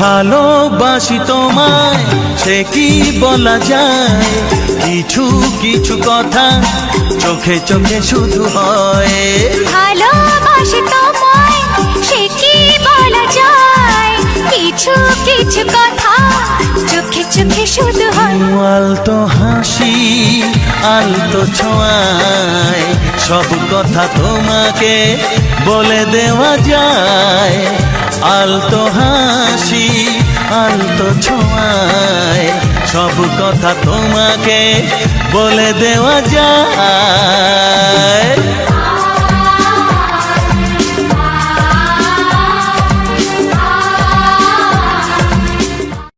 ভালোবাসি তোমায় সে কি বলা যায়, কিছু কিছু কথা চোখে চোখে শুধু হয়। ভালোবাসি তোমায় সে কি বলা যায়, কিছু কিছু কথা চোখে চোখে শুধু হয়। আলতো হাসি আলতো ছোঁয়ায় সব কথা তোমাকে বলে দেওয়া যায়। আলতো হাসি আলতো ছোঁয়ায় সব কথা তোমাকে বলে দেওয়া যায়।